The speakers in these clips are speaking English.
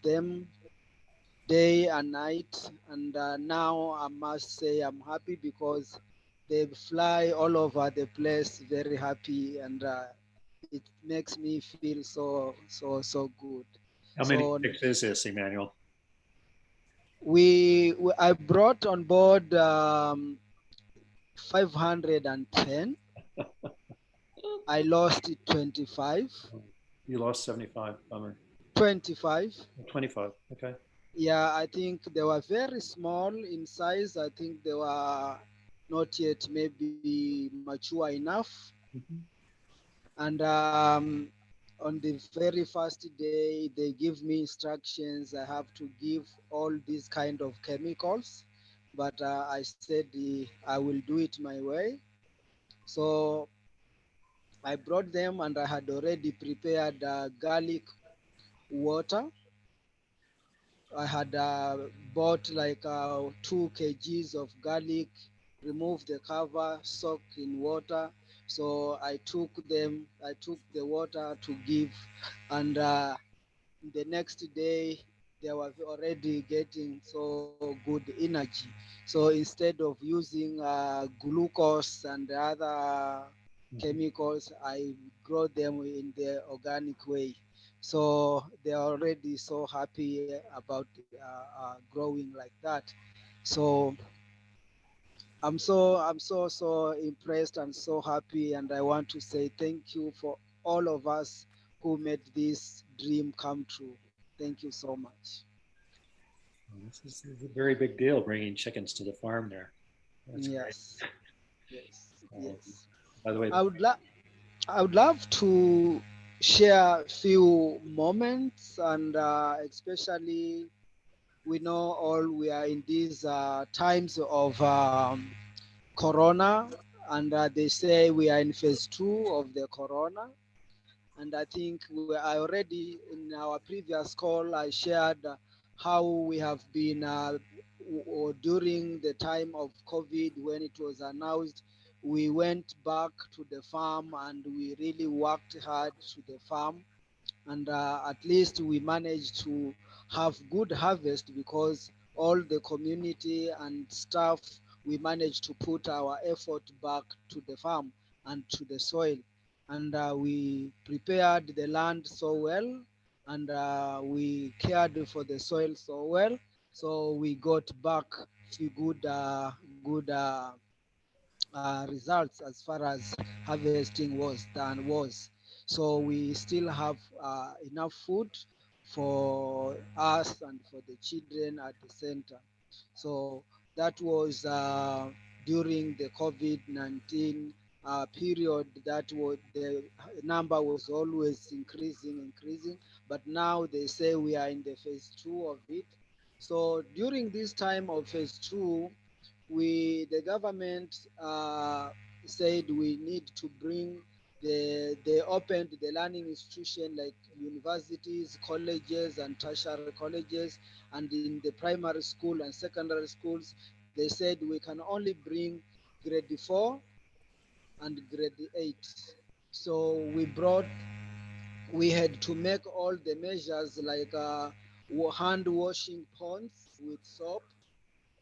them day and night. And now I must say I'm happy because they fly all over the place, very happy, and it makes me feel so good. How many So chicks is this, Emmanuel? I brought on board 510. I lost 25. You lost 75. Bummer. 25. 25. Okay. Yeah, I think they were very small in size. I think they were not yet maybe mature enough. Mhm. And on the very first day, they give me instructions. I have to give all these kind of chemicals, but I said I will do it my way. So I brought them, and I had already prepared garlic water. I had bought like 2 kgs of garlic, removed the cover, soaked in water. So I took the water to give, and the next day they were already getting so good energy. So instead of using glucose and other Mhm. chemicals, I grow them in the organic way. So they are already so happy about growing like that. So I'm so impressed and so happy, and I want to say thank you for all of us who made this dream come true. Thank you so much. Well, this is a very big deal bringing chickens to the farm there. That's great. Yes, yes, Um, yes. by the way, I would love I would love to share a few moments, and especially we know all we are in these times of corona, and they say we are in phase 2 of the corona. And I think I already in our previous call I shared how we have been during the time of COVID when it was announced. We went back to the farm and we really worked hard to the farm, and at least we managed to have good harvest because all the community and staff, we managed to put our effort back to the farm and to the soil, and we prepared the land so well, and we cared for the soil so well, so we got back few good results as far as harvesting was done was. So we still have enough food for us and for the children at the center. So that was during the COVID-19 period. That was the number was always increasing. But now they say we are in the phase 2 of it. So during this time of phase 2, the government said we need to bring they opened the learning institution like universities, colleges, and tertiary colleges, and in the primary school and secondary schools they said we can only bring grade 4 and grade 8. So we had to make all the measures like hand washing ponds with soap,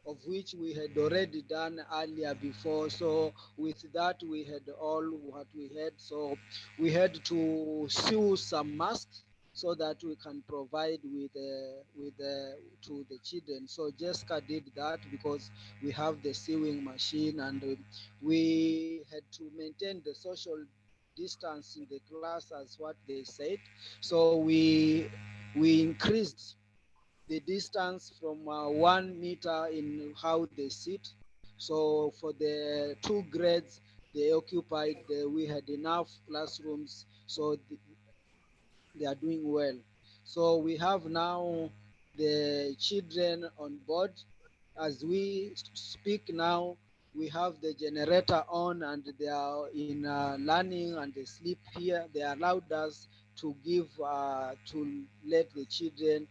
of which we had already done earlier before. So with that, we had all what we had. So we had to sew some masks so that we can provide to the children. So Jessica did that because we have the sewing machine, and we had to maintain the social distance in the class as what they said. So we increased the distance from 1 meter in how they sit. So for the two grades they occupied, we had enough classrooms, so they are doing well. So we have now the children on board. As we speak now, we have the generator on, and they are in learning and they sleep here. They allowed us to let the children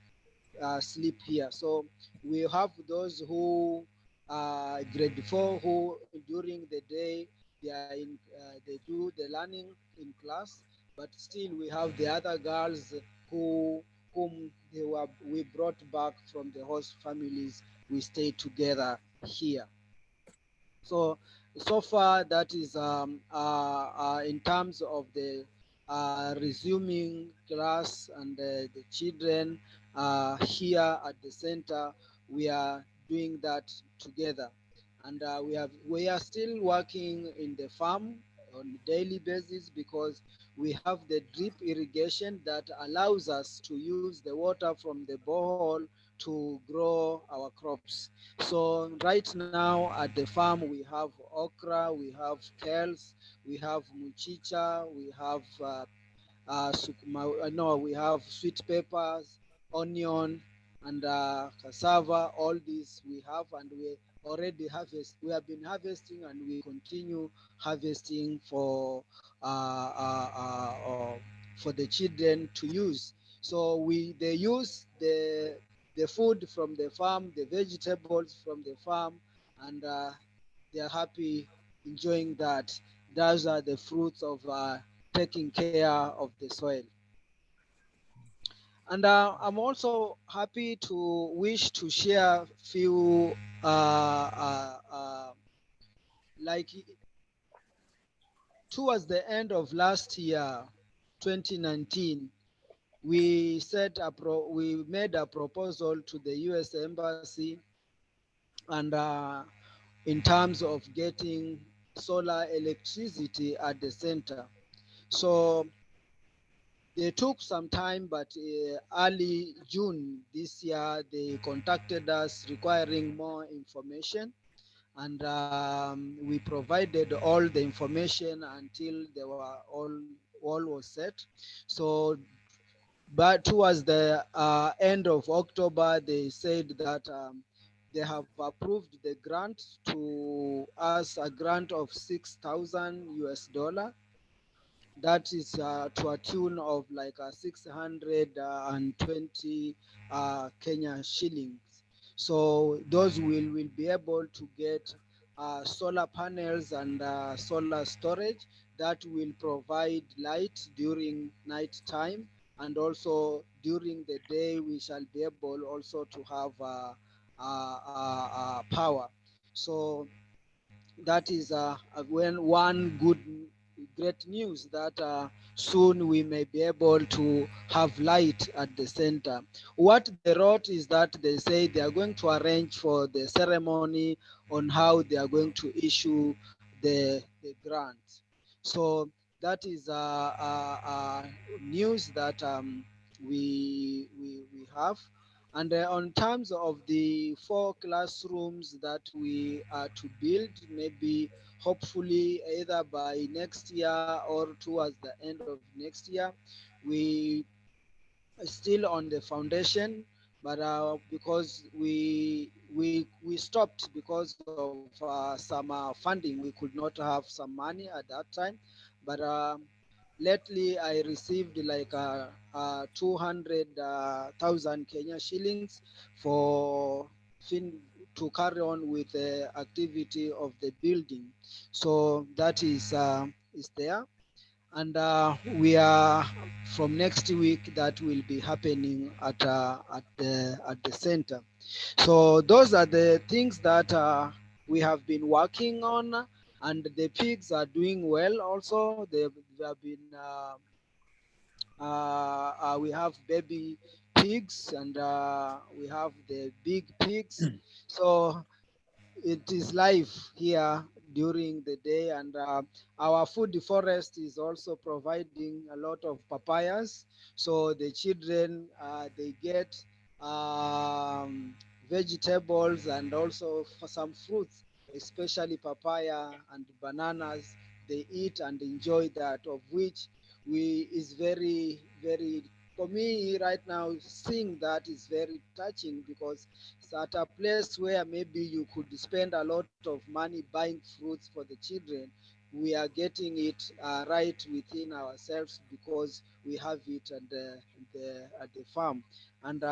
sleep here. So we have those who grade 4 who during the day they do the learning in class, but still we have the other girls who whom we brought back from the host families, we stay together here. So so far that is in terms of the resuming class and the children here at the center, we are doing that together, and we are still working in the farm on a daily basis because we have the drip irrigation that allows us to use the water from the borehole to grow our crops. So right now at the farm we have okra, we have kales, we have muchicha, we have no, we have sweet peppers, onion, and cassava. All these we have, and we already harvest. We have been harvesting, and we continue harvesting for the children to use. So they use the food from the farm, the vegetables from the farm, and they are happy enjoying that. Those are the fruits of taking care of the soil. And I'm also happy to wish to share few like towards the end of last year, 2019, we made a proposal to the US Embassy, and in terms of getting solar electricity at the center. So they took some time, but early June this year, they contacted us requiring more information, and we provided all the information until they were all was set. So, but towards the end of October, they said that they have approved the grant to us, a grant of 6,000 US dollar. That is to a tune of like 620 Kenya shillings. So those will be able to get solar panels and solar storage that will provide light during night time, and also during the day we shall be able also to have power. So that is when one great news that soon we may be able to have light at the center. What they wrote is that they say they are going to arrange for the ceremony on how they are going to issue the grant. So that is news that we have. And on terms of the 4 classrooms that we are to build, maybe hopefully either by next year or towards the end of next year, we are still on the foundation, but because we stopped because of some funding, we could not have some money at that time. But lately I received like 200,000 Kenya shillings for to carry on with the activity of the building. So that is there, and we are from next week that will be happening at the center. So those are the things that we have been working on, and the pigs are doing well. Also, they have been we have baby pigs, and we have the big pigs. So it is life here during the day, and our food forest is also providing a lot of papayas, so the children they get vegetables and also for some fruits, especially papaya and bananas. They eat and enjoy that, of which we is very, for me right now, seeing that is very touching, because it's at a place where maybe you could spend a lot of money buying fruits for the children. We are getting it right within ourselves because we have it at the farm. And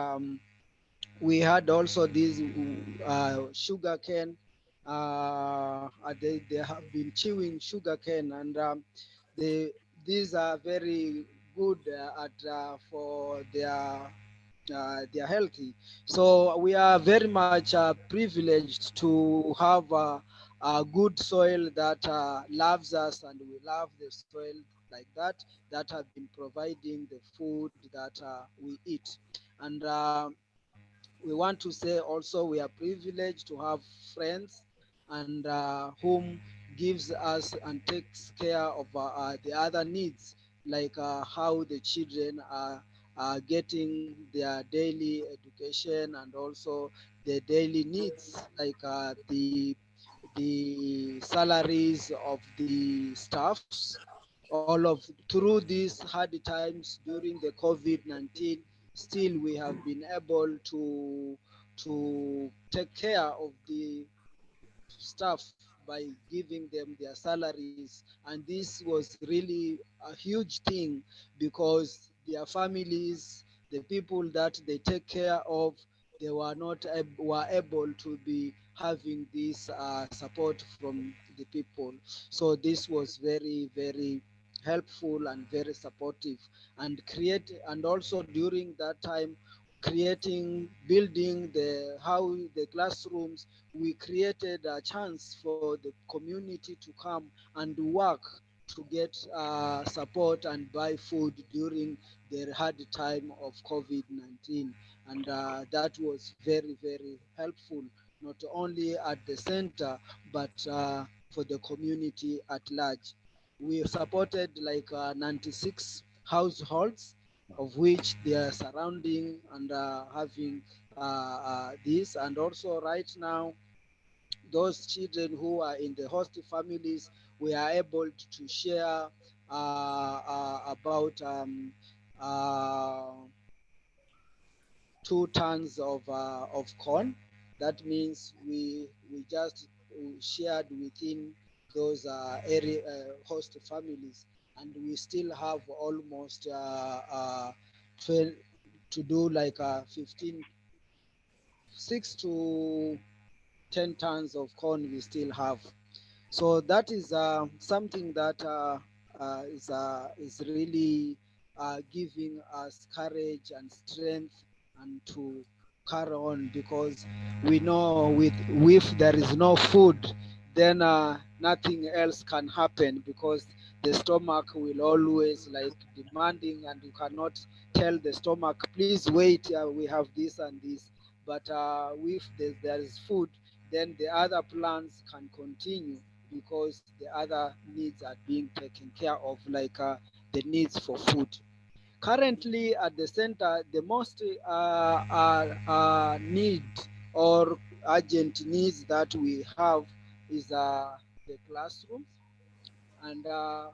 we had also this sugar cane. They have been chewing sugar cane, and they these are very good at for their they are healthy. So we are very much privileged to have a good soil that loves us, and we love the soil like that have been providing the food that we eat. And we want to say also we are privileged to have friends and whom gives us and takes care of the other needs, like how the children are getting their daily education, and also the daily needs, like the salaries of the staffs. All of through these hard times during the COVID-19, still we have been able to take care of the staff by giving them their salaries. And this was really a huge thing, because their families, the people that they take care of, they were not were able to be having this support from the people. So this was very, very helpful and very supportive, and create, and also during that time, creating, building the how the classrooms, we created a chance for the community to come and work to get support and buy food during the hard time of COVID-19. And that was very, very helpful, not only at the center, but for the community at large. We supported like 96 households, of which they are surrounding and having this. And also right now, those children who are in the host families, we are able to share about uh, 2 tons of corn. That means we just shared within those area host families, and we still have almost 12 to do like 15, 6 to 10 tons of corn we still have. So that is something that is really giving us courage and strength, and to carry on, because we know with if there is no food, then nothing else can happen, because the stomach will always like demanding, and you cannot tell the stomach, please wait, we have this and this. But if there is food, then the other plans can continue, because the other needs are being taken care of, like the needs for food. Currently, at the center, the most need or urgent needs that we have is the classrooms. And I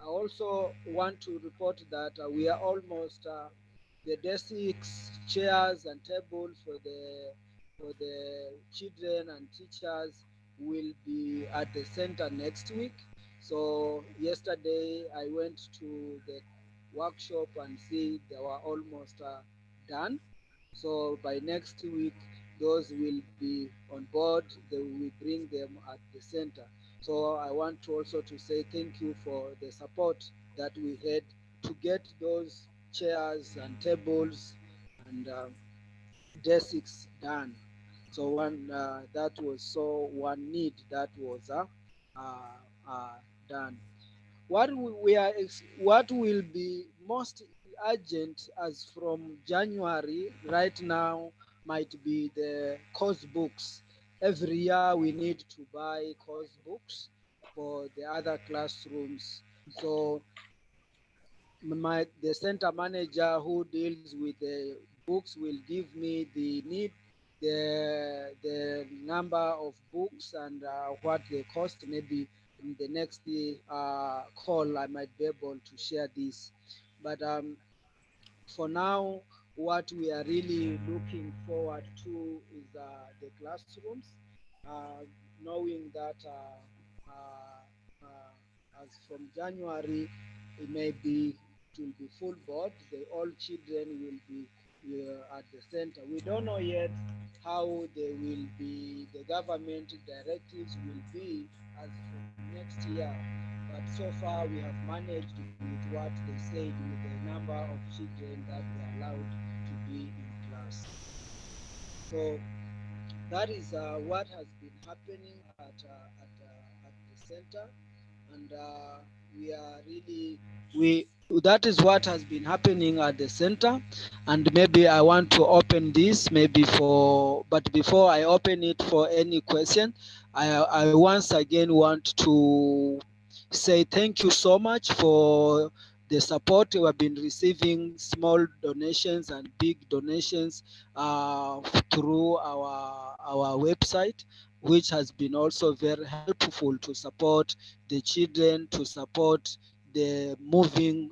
also want to report that we are almost the desks, chairs, and tables for the children and teachers will be at the center next week. So yesterday I went to the workshop and see they were almost done. So by next week, those will be on board. They will bring them at the center. So I want to also to say thank you for the support that we had to get those chairs and tables and desks done. So one that was so one need that was uh, done. What will be most urgent as from January right now might be the course books. Every year we need to buy course books for the other classrooms. So the center manager who deals with the books will give me the number of books and what they cost. Maybe in the next call I might be able to share this. But for now, what we are really looking forward to is the classrooms, uh, knowing that as from January, it may be it will be full board. The all children will be at the center. We don't know yet how they will be. The government directives will be as from next year. But so far, we have managed with what they said, with the number of children that they allowed to be in us. So that is what has been happening at the center, and we are really we that is what has been happening at the center. And maybe I want to open this maybe for, but before I open it for any question, I once again want to say thank you so much for the support we have been receiving, small donations and big donations through our website, which has been also very helpful to support the children, to support the moving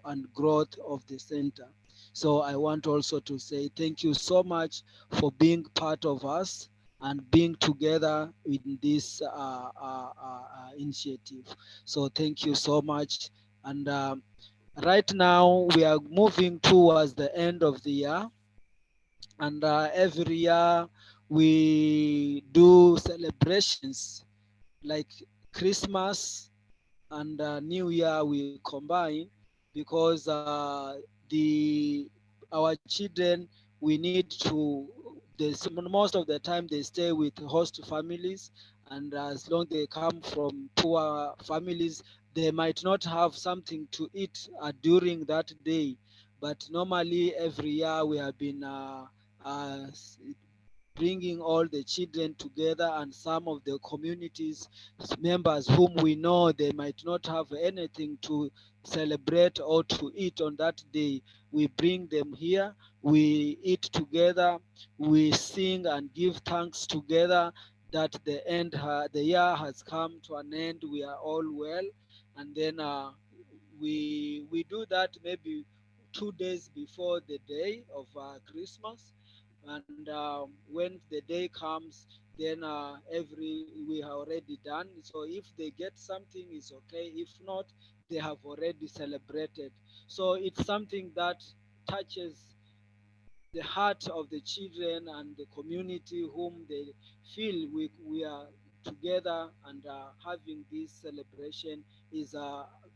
and growth of the center. So I want also to say thank you so much for being part of us and being together in this initiative. So thank you so much. And right now we are moving towards the end of the year, and every year we do celebrations like Christmas and New Year we combine, because the our children, we need to, most of the time they stay with host families, and as long they come from poor families, they might not have something to eat during that day. But normally every year we have been uh, bringing all the children together, and some of the communities members whom we know they might not have anything to celebrate or to eat on that day, we bring them here, we eat together, we sing and give thanks together that the year has come to an end, we are all well. And then we do that maybe 2 days before the day of Christmas. And when the day comes, then every we have already done. So if they get something, is okay. If not, they have already celebrated. So it's something that touches the heart of the children and the community whom they feel we are together, and having this celebration is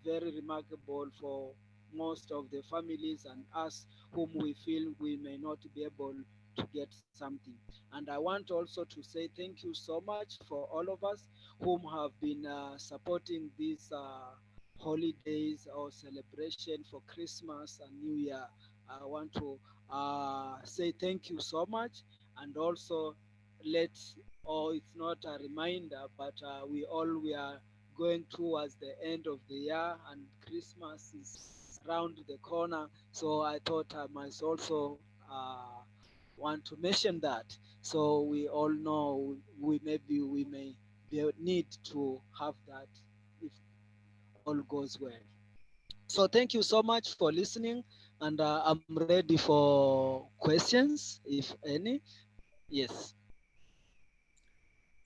very remarkable for most of the families and us whom we feel we may not be able to get something. And I want also to say thank you so much for all of us whom have been supporting these holidays or celebration for Christmas and New Year. I want to say thank you so much, and also let, or it's not a reminder, but we are going towards the end of the year, and Christmas is around the corner. So I thought I must also want to mention that, so we all know we may need to have that if all goes well. So thank you so much for listening, and I'm ready for questions if any. Yes.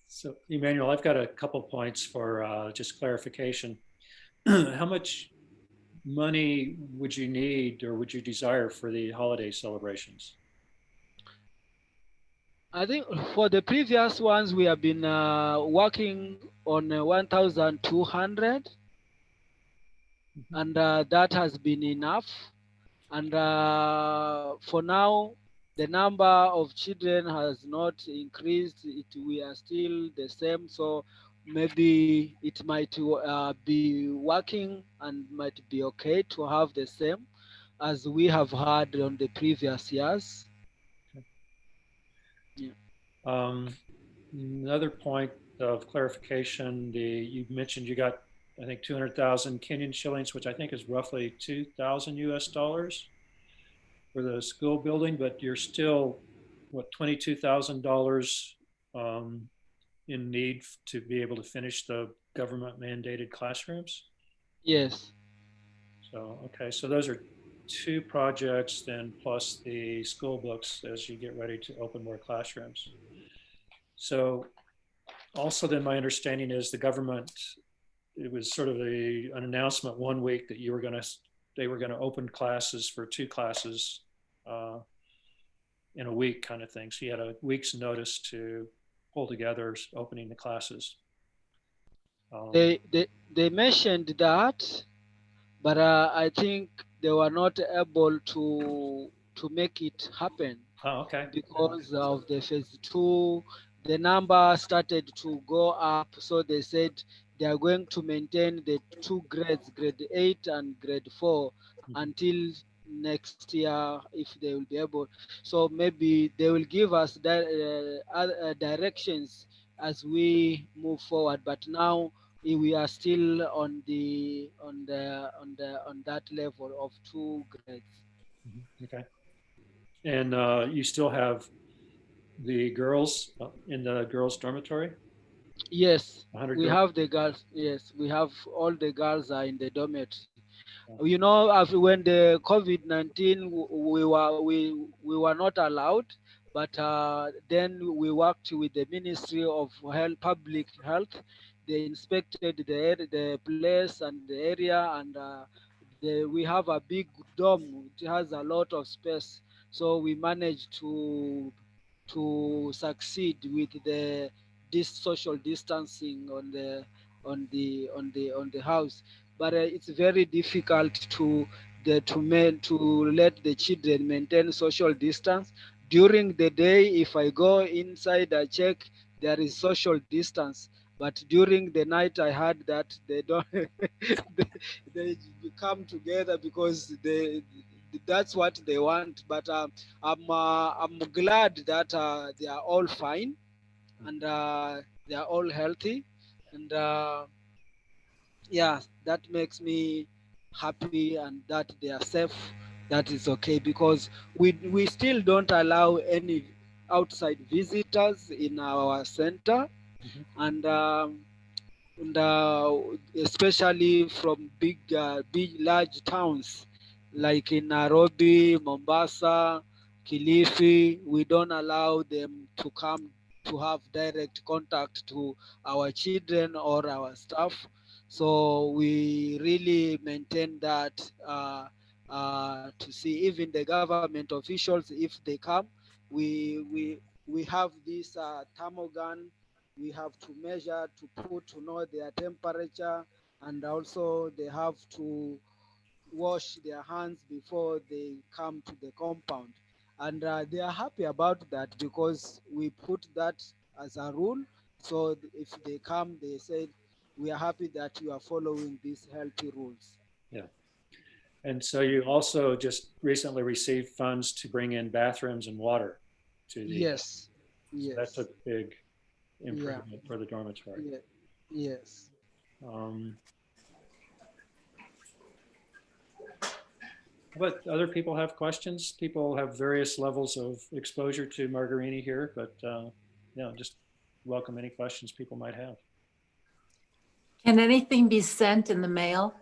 So, Emmanuel, I've got a couple points for just clarification. How much money would you need or would you desire for the holiday celebrations? I think for the previous ones we have been working on 1,200, and that has been enough. And for now, the number of children has not increased. We are still the same. So maybe it might be working and might be okay to have the same as we have had on the previous years. Yeah. Um, Another point of clarification, you mentioned you got, I think, 200,000 Kenyan shillings, which I think is roughly 2,000 US dollars for the school building, but you're still, what, $22,000 um, in need to be able to finish the government mandated classrooms? Yes. So, okay, so those are two projects then plus the school books as you get ready to open more classrooms. So also then my understanding is the government, it was sort of an announcement one week that they were going to open classes for two classes uh, in a week kind of thing. So you had a week's notice to pull together opening the classes. They mentioned that, but I think they were not able to make it happen. Oh, okay. because of the phase 2, the number started to go up. So they said they are going to maintain the two grades, grade 8 and grade 4, Mhm. until next year if they will be able. So maybe they will give us directions as we move forward. But now we are still on that level of 2 grades. Mhm. Okay. And you still have the girls in the girls' dormitory, Yes, 100 we girls. have the girls. Yes, we have all the girls are in the dormitory. Yeah. You know, after when the COVID-19, we were not allowed, but then we worked with the Ministry of Health, Public Health. They inspected the place and the area, and we have a big dome. It has a lot of space, so we managed to succeed with the this social distancing on the house. But it's very difficult to let the children maintain social distance. During the day, if I go inside, I check, there is social distance, but during the night I heard that they don't they come together because that's what they want. But I'm glad that they are all fine, and they are all healthy, and yeah, that makes me happy, and that they are safe. That is okay, because we still don't allow any outside visitors in our center, Mhm. and especially from big large towns like in Nairobi, Mombasa, Kilifi. We don't allow them to come to have direct contact to our children or our staff. So we really maintain that, to see even the government officials, if they come, we have this thermal gun. We have to measure to know their temperature, and also they have to wash their hands before they come to the compound. And they are happy about that because we put that as a rule. So if they come, they say, we are happy that you are following these healthy rules. Yeah. And so you also just recently received funds to bring in bathrooms and water to the, Yes, so that's a yes, big yeah, improvement for the dormitory. yeah, yes. Um, but other people have questions. People have various levels of exposure to Margarini here, but yeah, just welcome any questions people might have. Can anything be sent in the mail?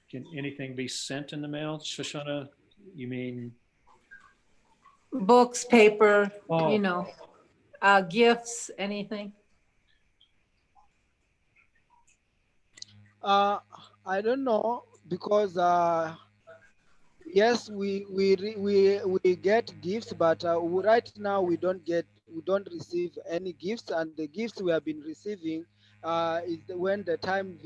Can anything be sent in the mail? Shoshana, you mean? Books, paper, Oh, gifts, anything? Uh, I don't know, because yes, we get gifts, but right now we don't receive any gifts, and the gifts we have been receiving is when the time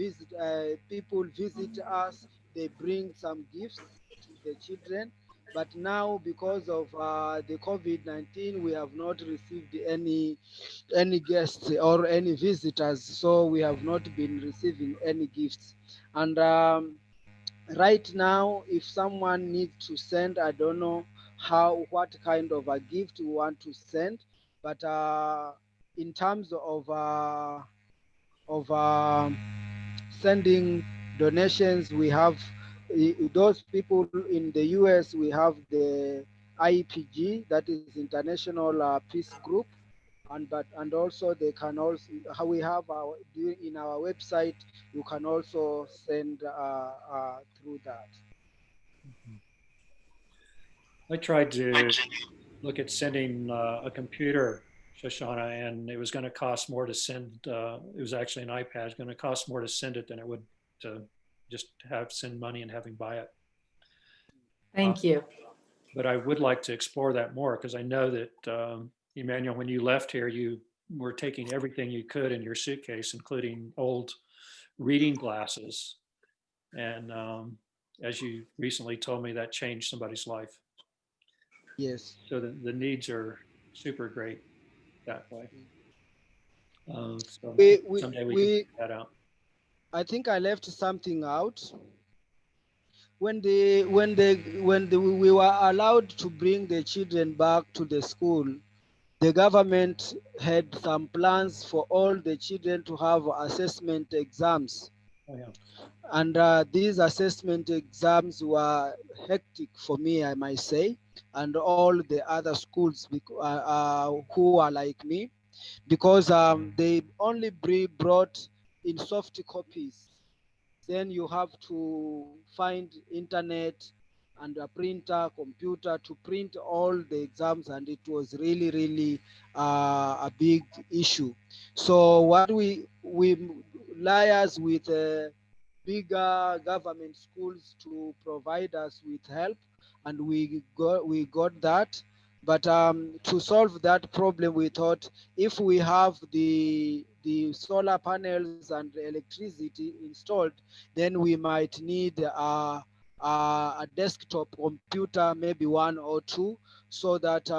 people visit us, they bring some gifts to the children. But now, because of the COVID-19, we have not received any guests or any visitors, so we have not been receiving any gifts. And right now, if someone needs to send, I don't know what kind of a gift we want to send. But in terms of sending donations, we have those people in the US. We have the IPG, that is International Peace Group. And also they can also, how we have in our website, you can also send through that. I tried to look at sending a computer, Shoshana, and it was going to cost more to send. It was actually an iPad. It's going to cost more to send it than it would to just have send money and having buy it. Uh, Thank you. but I would like to explore that more because I know that Emmanuel, when you left here, you were taking everything you could in your suitcase, including old reading glasses. And as you recently told me, that changed somebody's life. Yes. So the needs are super great that way. So We we someday we can we. figure that out. I think I left something out. When we were allowed to bring the children back to the school, the government had some plans for all the children to have assessment exams. Oh yeah, And these assessment exams were hectic for me, I might say, and all the other schools who are like me, because they only brought in soft copies. Then you have to find internet and a printer computer to print all the exams, and it was really a big issue. So what we liars with bigger government schools to provide us with help, and we got that. But to solve that problem, we thought if we have the solar panels and electricity installed, then we might need a desktop computer, maybe one or two, so that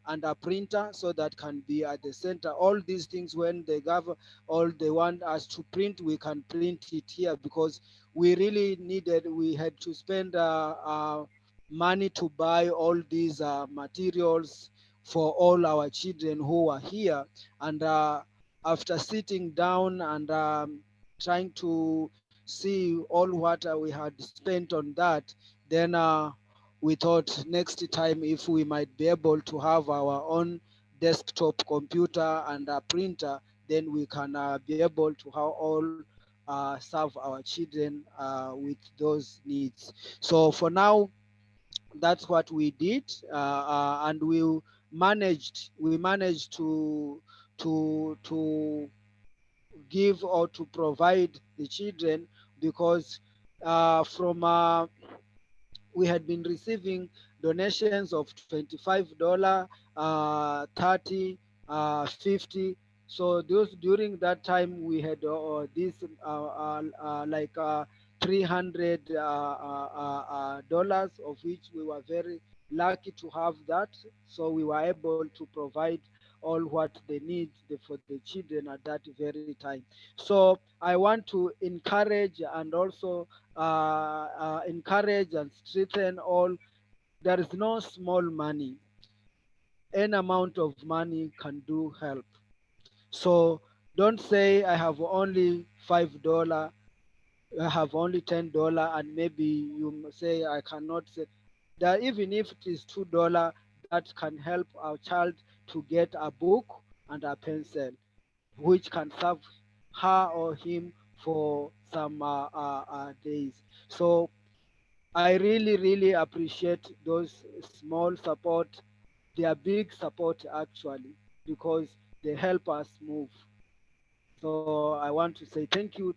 and a printer, so that can be at the center. All these things, when all they want us to print, we can print it here, because we had to spend money to buy all these materials for all our children who are here. And after sitting down and trying to see all what we had spent on that, then we thought next time, if we might be able to have our own desktop computer and a printer, then we can be able to have all serve our children with those needs. So for now, that's what we did, and we managed to give or to provide the children, because from we had been receiving donations of $25, 30, 50. So those, during that time, we had this like 300 dollars, of which we were very lucky to have that. So we were able to provide all what they need for the children at that very time. So I want to encourage and also encourage and strengthen all. There is no small money. Any amount of money can do help. So don't say I have only $5, I have only $10, and maybe you say I cannot say that. Even if it is $2, that can help our child to get a book and a pencil, which can serve her or him for some days. So I really appreciate those small support. They are big support actually, because they help us move. So I want to say thank you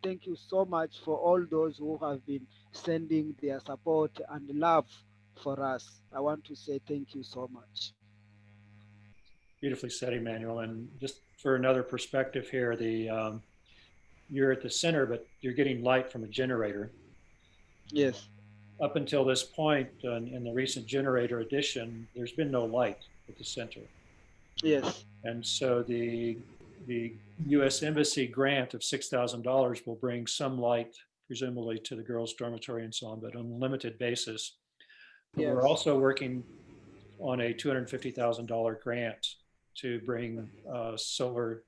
so much for all those who have been sending their support and love for us. I want to say thank you so much. beautifully said, Emmanuel. And just for another perspective here, the you're at the center, but you're getting light from a generator. Yes, Up until this point, in the recent generator addition, there's been no light at the center. yes, And so the U.S. Embassy grant of $6,000 will bring some light, presumably to the girls' dormitory and so on, but on a limited basis. But we're yes. also working on a $250,000 grant to bring solar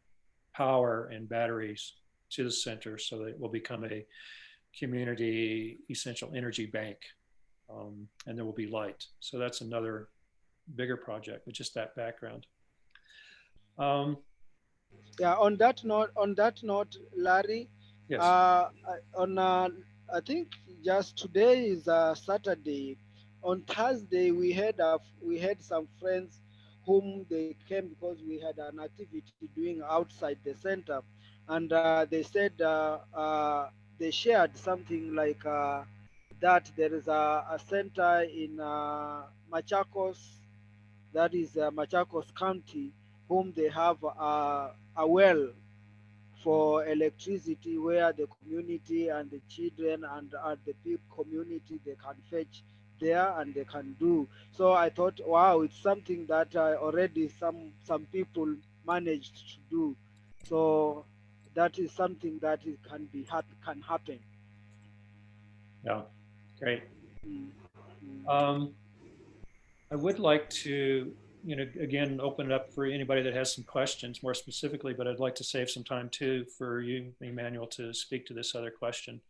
power and batteries to the center, so that it will become a community essential energy bank, and there will be light. So that's another bigger project, but just that background. Um, Yeah. On that note, Larry, yes. uh, on I think just today is Saturday. On Thursday, we had some friends whom they came because we had an activity doing outside the center, and they said they shared something like that there is a center in Machakos, that is Machakos County, whom they have a well for electricity, where the community and the children and the people community, they can fetch there and they can do. So I thought, wow, it's something that already some people managed to do. So that is something that can happen. Yeah, great. Mm, mm. Um, I would like to, again, open it up for anybody that has some questions more specifically, but I'd like to save some time too for you, Emmanuel, to speak to this other question.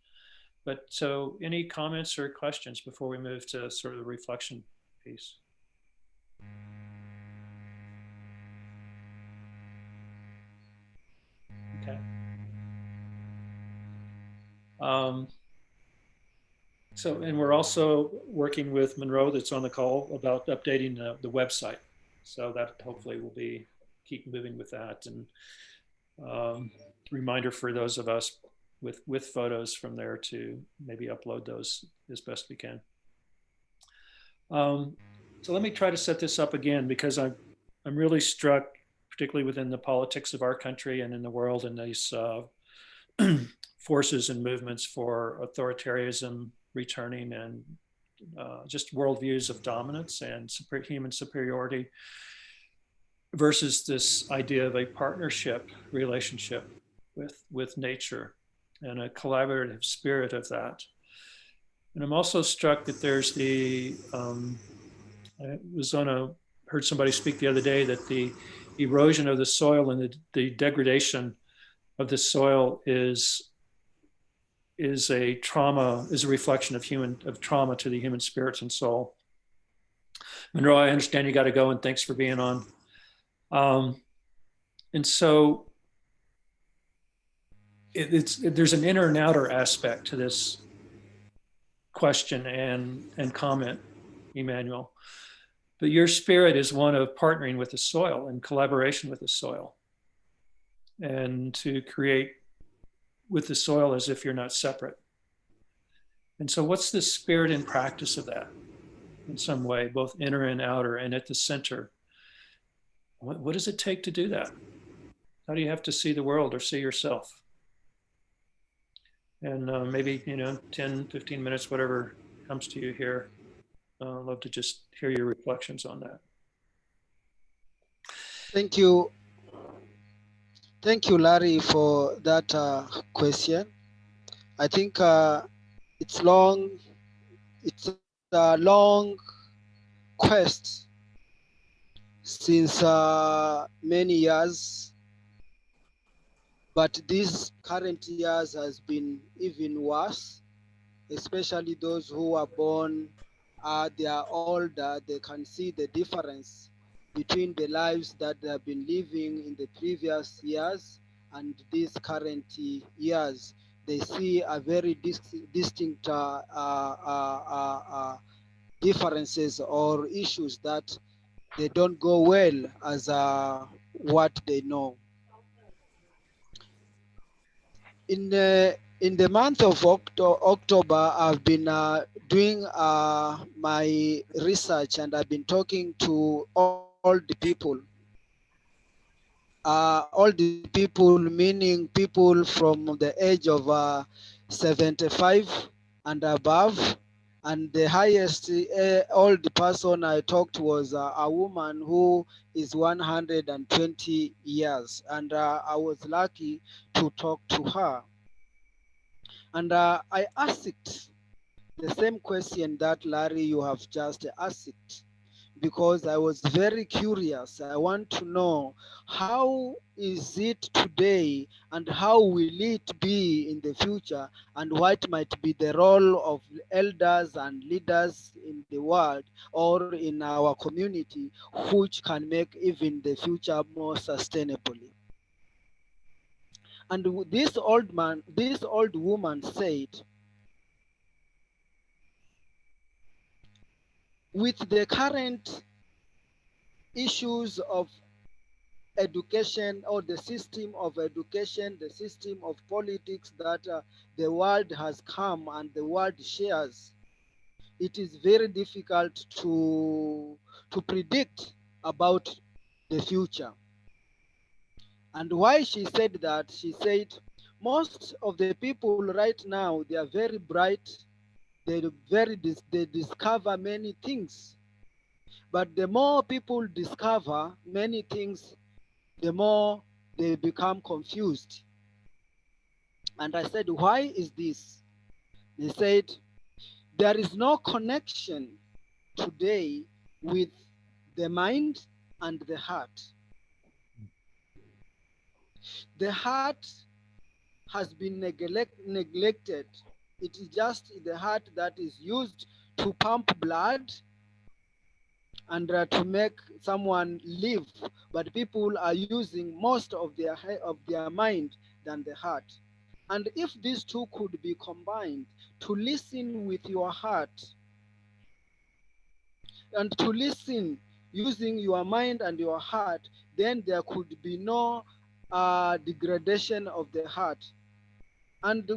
But so any comments or questions before we move to sort of the reflection piece? Okay. Um, and we're also working with Monroe that's on the call about updating the website. So that hopefully will be keep moving with that. And reminder for those of us with photos from there to maybe upload those as best we can. So let me try to set this up again because I'm really struck, particularly within the politics of our country and in the world, and these forces and movements for authoritarianism returning and just worldviews of dominance and human superiority versus this idea of a partnership relationship with nature and a collaborative spirit of that. And I'm also struck that there's I was heard somebody speak the other day that the erosion of the soil and the degradation of the soil is a reflection of trauma to the human spirits and soul. Monroe, I understand you got to go, and thanks for being on. And so there's an inner and outer aspect to this question and comment, Emmanuel. But your spirit is one of partnering with the soil and collaboration with the soil, and to create with the soil as if you're not separate. And so, what's the spirit and practice of that in some way, both inner and outer, and at the center? What does it take to do that? How do you have to see the world or see yourself? And maybe, 10, 15 minutes, whatever comes to you here. I'd love to just hear your reflections on that. Thank you. Thank you, Larry, for that question. I think it's long. It's a long quest since many years, but this current years has been even worse, especially those who are born. They are older. They can see the difference between the lives that they have been living in the previous years and these current years. They see a very distinct differences or issues that they don't go well as what they know. In the month of October, I've been doing my research, and I've been talking to all the people. All the people, meaning people from the age of 75 and above. And the highest old person I talked was a woman who is 120 years. And I was lucky to talk to her. And I asked the same question that Larry, you have just asked, because I was very curious. I want to know, how is it today and how will it be in the future, and what might be the role of elders and leaders in the world or in our community, which can make even the future more sustainably. And this old woman said, with the current issues of education, or the system of education, the system of politics that the world has come and the world shares, it is very difficult to predict about the future. And why she said that, she said most of the people right now, they are very bright, they discover many things. But the more people discover many things, the more they become confused. And I said, why is this? They said, there is no connection today with the mind and the heart. The heart has been neglected. It is just the heart that is used to pump blood and to make someone live. But people are using most of their mind than the heart. And if these two could be combined, to listen with your heart and to listen using your mind and your heart, then there could be no degradation of the heart. And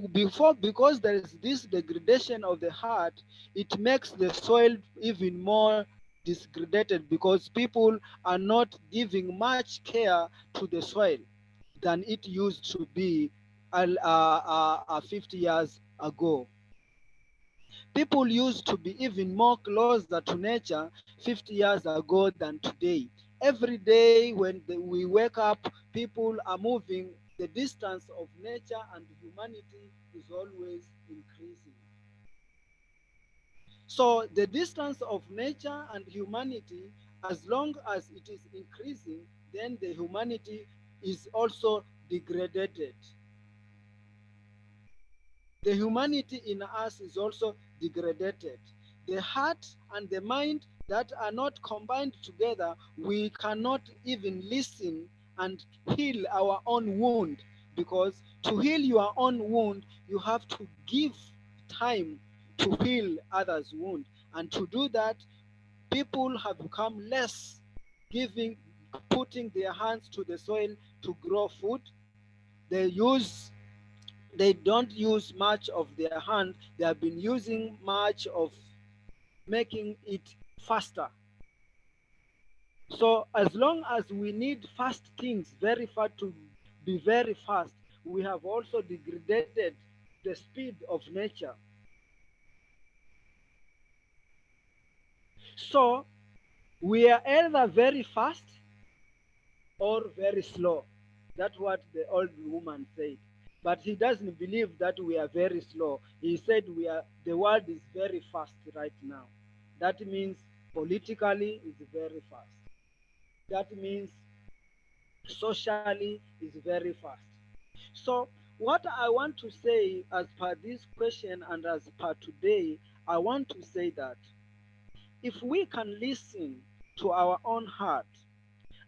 because there is this degradation of the heart, it makes the soil even more degraded, because people are not giving much care to the soil than it used to be 50 years ago. People used to be even more closer to nature 50 years ago than today. Every day when we wake up, people are moving. The distance of nature and humanity is always increasing. So the distance of nature and humanity, as long as it is increasing, then the humanity is also degraded. The humanity in us is also degraded. The heart and the mind that are not combined together, we cannot even listen and heal our own wound. Because to heal your own wound, you have to give time to heal others' wound. And to do that, people have become less giving, putting their hands to the soil to grow food. They use they don't use much of their hand. They have been using much of making it faster. So as long as we need fast things very fast to be very fast, we have also degraded the speed of nature. So we are either very fast or very slow. That's what the old woman said. But he doesn't believe that we are very slow. He said the world is very fast right now. That means politically is very fast. That means socially is very fast. So what I want to say as per this question and as per today, I want to say that if we can listen to our own heart,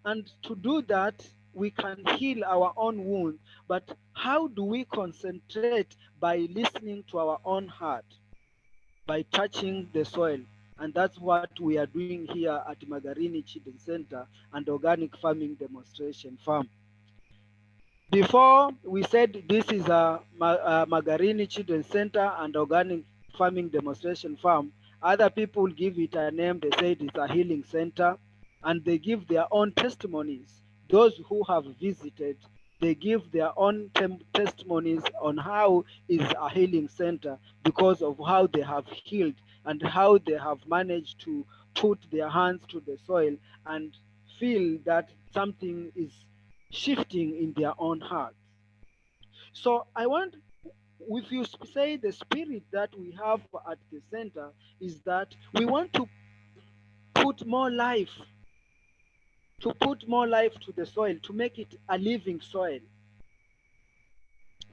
and to do that, we can heal our own wound. But how do we concentrate by listening to our own heart? By touching the soil. And that's what we are doing here at Magarini Children Center and Organic Farming Demonstration Farm. Before we said this is a Magarini Children Center and Organic Farming Demonstration Farm, other people give it a name. They said it's a healing center, and they give their own testimonies. Those who have visited, they give their own testimonies on how is a healing center because of how they have healed and how they have managed to put their hands to the soil and feel that something is shifting in their own heart. So I want, if you say the spirit that we have at the center is that we want put more life, to put more life to the soil, to make it a living soil.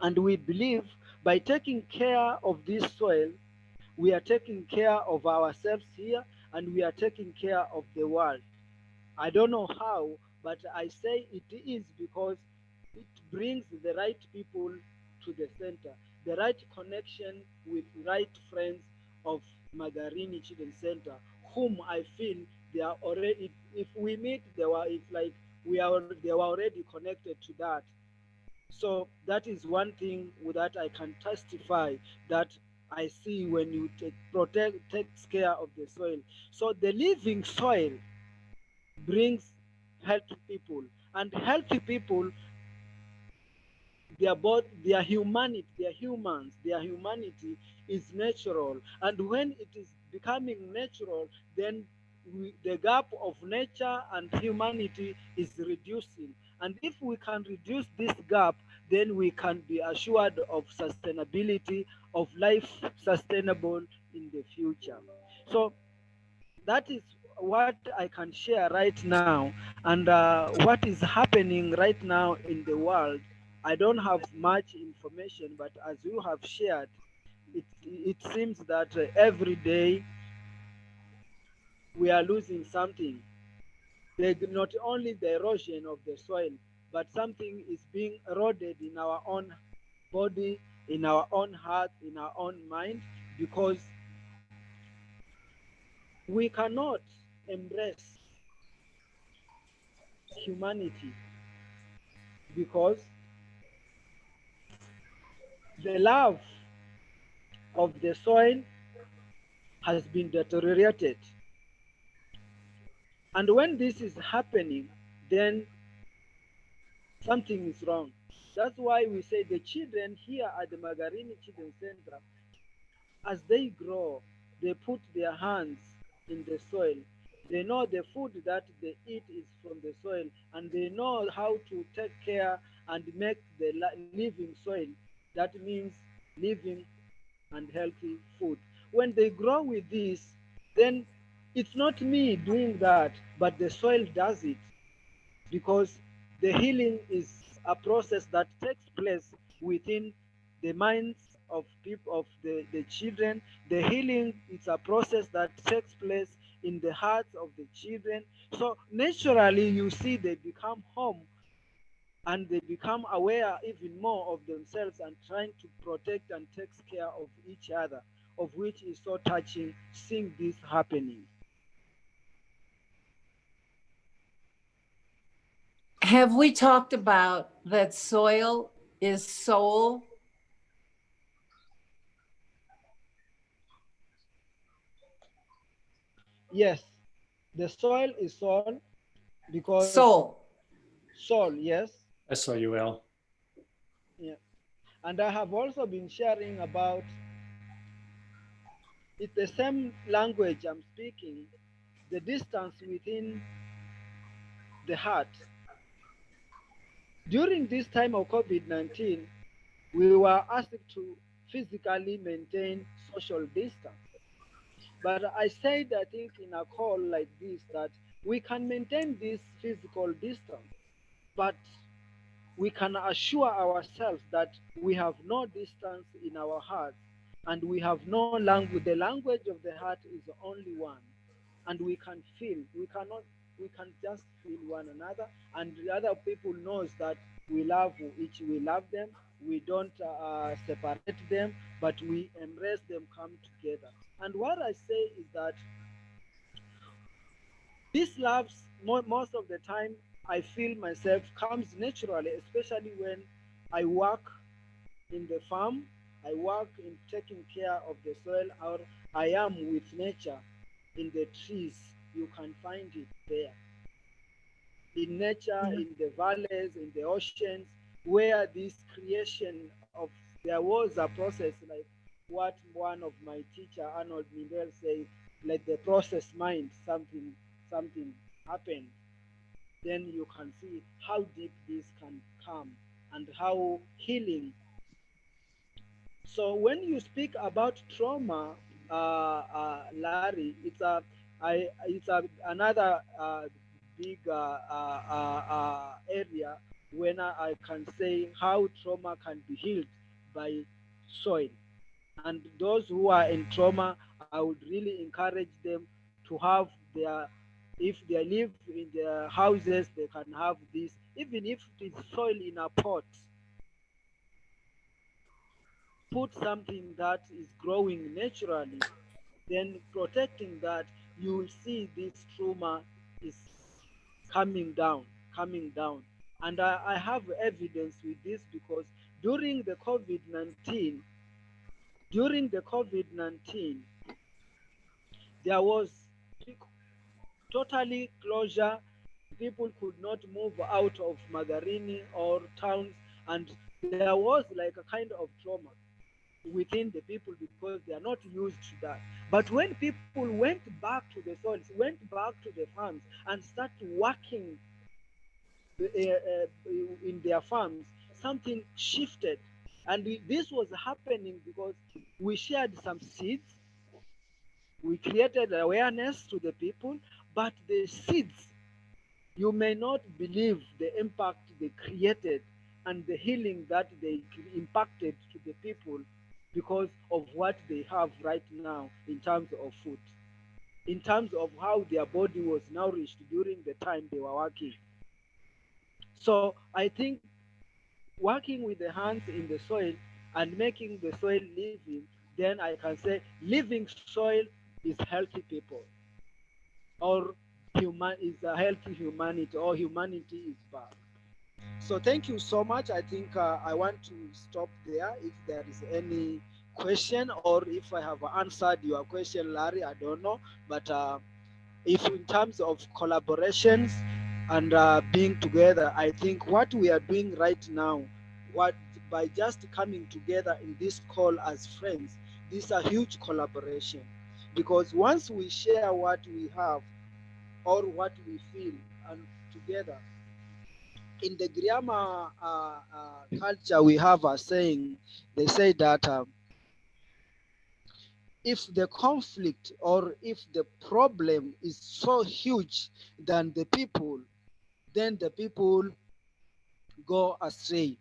And we believe by taking care of this soil, we are taking care of ourselves here and we are taking care of the world. I don't know how, but I say it is because it brings the right people to the center, the right connection with right friends of Magarini Children Center, whom I feel they are already. If we meet, it's like they were already connected to that. So that is one thing that I can testify that I see when you takes care of the soil. So the living soil brings healthy people, and healthy people their humanity, their humans, their humanity is natural. And when it is becoming natural, then the gap of nature and humanity is reducing. And if we can reduce this gap, then we can be assured of sustainability of life sustainable in the future. So that is what I can share right now. And what is happening right now in the world, I don't have much information, but as you have shared, it seems that every day we are losing something. Not only the erosion of the soil, but something is being eroded in our own body, in our own heart, in our own mind, because we cannot embrace humanity, because the love of the soil has been deteriorated. And when this is happening, then something is wrong. That's why we say the children here at the Magarini Children's Center, as they grow, they put their hands in the soil. They know the food that they eat is from the soil, and they know how to take care and make the living soil. That means living and healthy food. When they grow with this, then it's not me doing that, but the soil does it, because the healing is a process that takes place within the minds of people, of the children. The healing is a process that takes place in the hearts of the children. So naturally you see they become home, and they become aware even more of themselves and trying to protect and take care of each other, of which is so touching seeing this happening. Have we talked about that soil is soul? Yes, the soil is soul, because Soul. soul, yes. SOUL. Yeah. And I have also been sharing about, it's the same language I'm speaking, the distance within the heart. During this time of COVID 19, we were asked to physically maintain social distance. But I said, I think, in a call like this, that we can maintain this physical distance, but we can assure ourselves that we have no distance in our hearts, and we have no language. The language of the heart is only one, and we can feel. We can just feel one another, and the other people knows that we love each. We love them. We don't separate them, but we embrace them, come together. And what I say is that these loves, most of the time, I feel myself comes naturally, especially when I work in the farm, I work in taking care of the soil, or I am with nature in the trees. You can find it there. In nature, Yeah. in the valleys, in the oceans, where this creation of, there was a process like what one of my teacher, Arnold Mindell, says, like the process mind, something happened. Then you can see how deep this can come and how healing. So when you speak about trauma, Larry, another big area when I can say how trauma can be healed by soil. And those who are in trauma, I would really encourage them to have their, if they live in their houses, they can have this, even if it is soil in a pot, put something that is growing naturally, then protecting that, you will see this trauma is coming down, coming down. And I have evidence with this, because during the COVID 19, during the COVID 19, there was totally closure. People could not move out of Magarini or towns, and there was like a kind of trauma within the people because they are not used to that. But when people went back to the soils, went back to the farms and started working in their farms, something shifted. And this was happening because we shared some seeds, we created awareness to the people, but the seeds, you may not believe the impact they created and the healing that they impacted to the people because of what they have right now in terms of food, in terms of how their body was nourished during the time they were working. So I think working with the hands in the soil and making the soil living, then I can say living soil is healthy people, or human is a healthy humanity, or humanity is back. So thank you so much. I think I want to stop there. If there is any question, or if I have answered your question, Larry, I don't know. But if in terms of collaborations and being together, I think what we are doing right now, what by just coming together in this call as friends, this is a huge collaboration, because once we share what we have or what we feel and together, in the Griama culture, we have a saying. They say that if the conflict or if the problem is so huge than the people, then the people go astray.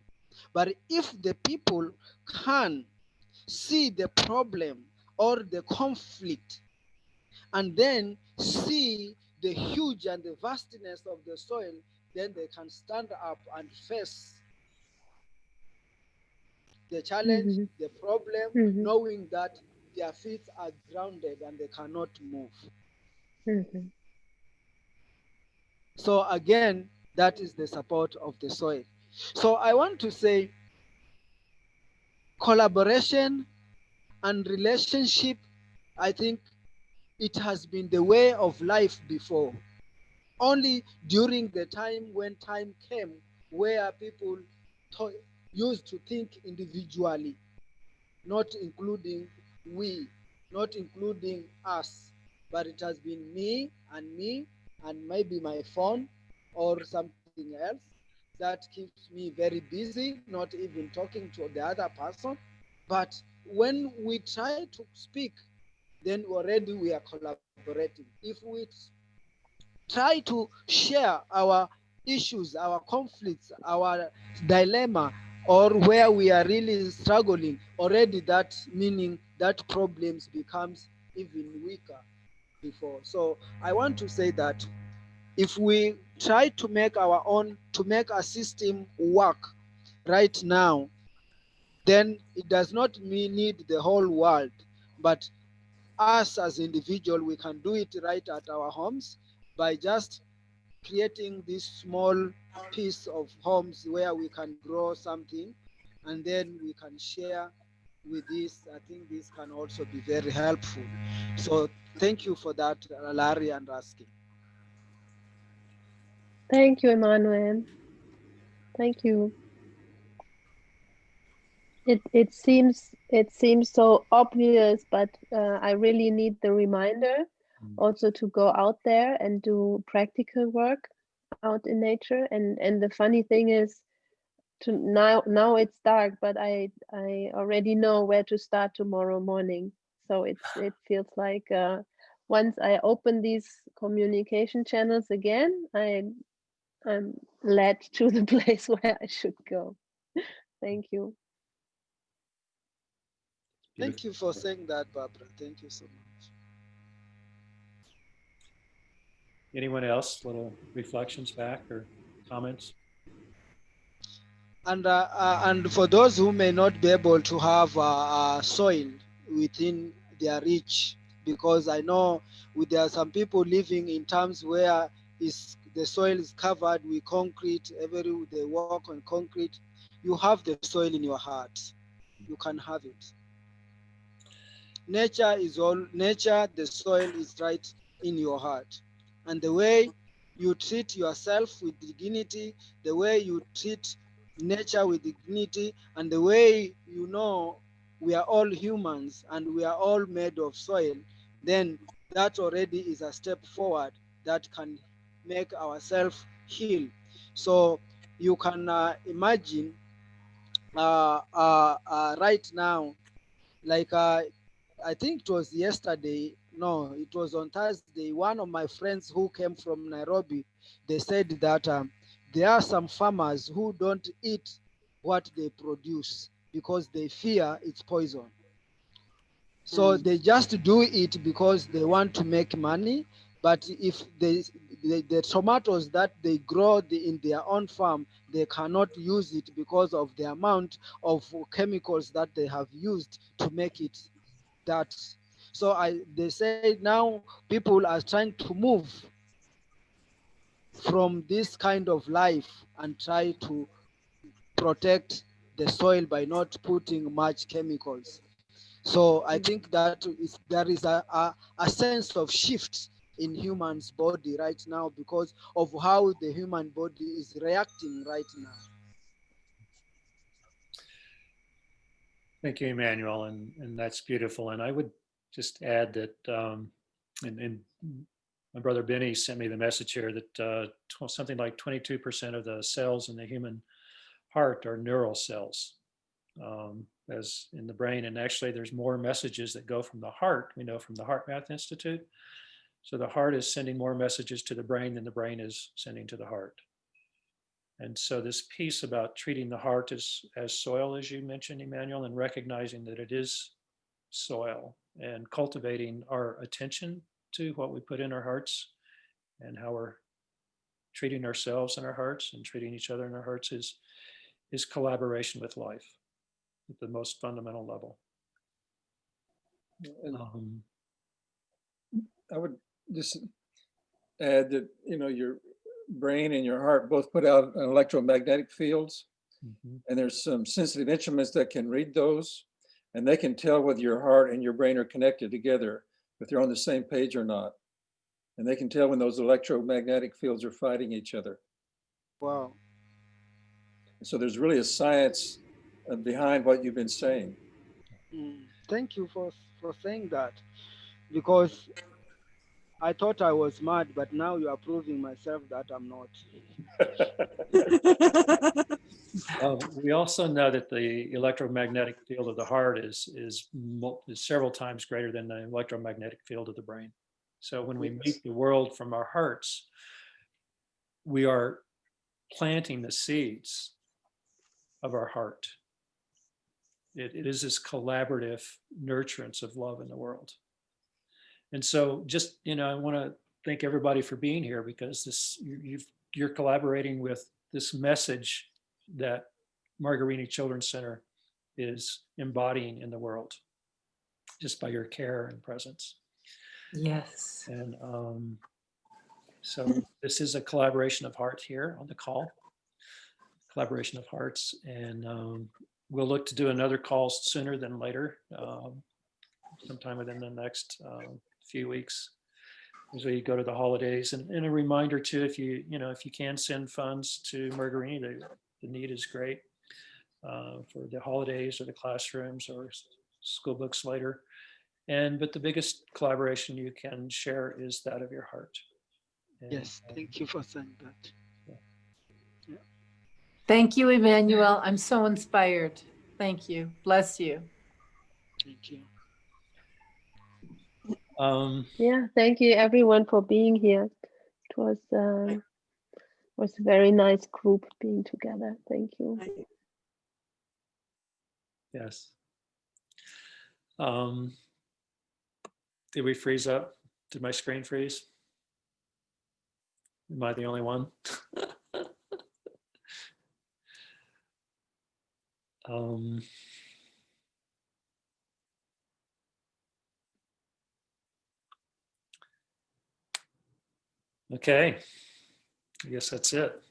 But if the people can see the problem or the conflict and then see the huge and the vastness of the soil, then they can stand up and face the challenge, Mm-hmm. the problem, Mm-hmm. knowing that their feet are grounded and they cannot move. Mm-hmm. So again, that is the support of the soil. So I want to say collaboration and relationship, I think it has been the way of life before. Only during the time when time came where people used to think individually, not including we, not including us, but it has been me and maybe my phone or something else that keeps me very busy, not even talking to the other person. But when we try to speak, then already we are collaborating. If we try to share our issues, our conflicts, our dilemma, or where we are really struggling, already that meaning that problems becomes even weaker before. So I want to say that if we try to make our own, to make a system work right now, then it does not need the whole world, but us as individual, we can do it right at our homes by just creating this small piece of homes where we can grow something and then we can share with this. I think this can also be very helpful. So thank you for that, Larry, and asking. Thank you, Emmanuel. Thank you. It seems so obvious, but I really need the reminder also to go out there and do practical work out in nature. And the funny thing is, to now it's dark, but I already know where to start tomorrow morning. So it feels like once I open these communication channels again, I'm led to the place where I should go. Thank you. Thank you Beautiful. for saying that, Barbara. Thank you so much. Anyone else? Little reflections back or comments? And for those who may not be able to have soil within their reach, because I know there are some people living in towns where the soil is covered with concrete, they walk on concrete. You have the soil in your heart, you can have it. Nature, the soil is right in your heart. And the way you treat yourself with dignity, the way you treat nature with dignity, and the way we are all humans and we are all made of soil, then that already is a step forward that can make ourselves heal. So you can imagine right now, like I think it was yesterday, no, it was on Thursday, one of my friends who came from Nairobi, they said that there are some farmers who don't eat what they produce because they fear it's poison. So Mm. they just do it because they want to make money. But if the tomatoes that they grow in their own farm, they cannot use it because of the amount of chemicals that they have used to make it that. So they say now people are trying to move from this kind of life and try to protect the soil by not putting much chemicals. So I think that there is a sense of shift in human's body right now because of how the human body is reacting right now. Thank you, Emmanuel, and that's beautiful. And I would just add that, and my brother Benny sent me the message here that something like 22% of the cells in the human heart are neural cells, as in the brain. And actually, there's more messages that go from the heart. We know from the Heart Math Institute. So the heart is sending more messages to the brain than the brain is sending to the heart. And so this piece about treating the heart as soil, as you mentioned, Emmanuel, and recognizing that it is soil and cultivating our attention to what we put in our hearts and how we're treating ourselves in our hearts and treating each other in our hearts is collaboration with life at the most fundamental level. And Um, I would just add that, your brain and your heart both put out electromagnetic fields, mhm. and there's some sensitive instruments that can read those, and they can tell whether your heart and your brain are connected together, if they're on the same page or not. And they can tell when those electromagnetic fields are fighting each other. Wow. So there's really a science behind what you've been saying. Thank you for saying that because I thought I was mad, but now you are proving myself that I'm not. We also know that the electromagnetic field of the heart is several times greater than the electromagnetic field of the brain. So when we Yes. meet the world from our hearts, we are planting the seeds of our heart. It is this collaborative nurturance of love in the world. And so just, I want to thank everybody for being here because you're collaborating with this message that Margarini Children's Center is embodying in the world just by your care and presence. Yes. And so this is a collaboration of heart here on the call, collaboration of hearts. And we'll look to do another call sooner than later, sometime within the next few weeks as we go to the holidays. And a reminder too, if you can send funds to Margarini, the need is great for the holidays or the classrooms or school books later. But the biggest collaboration you can share is that of your heart. And Yes, thank you for saying that. yeah. Yeah, Thank you, Emmanuel. I'm so inspired. Thank you. Bless you. thank you. Yeah, thank you everyone for being here. It was a very nice group being together. Thank you. Yes. Um, did we freeze up? Did my screen freeze? Am I the only one? um, okay. I guess that's it.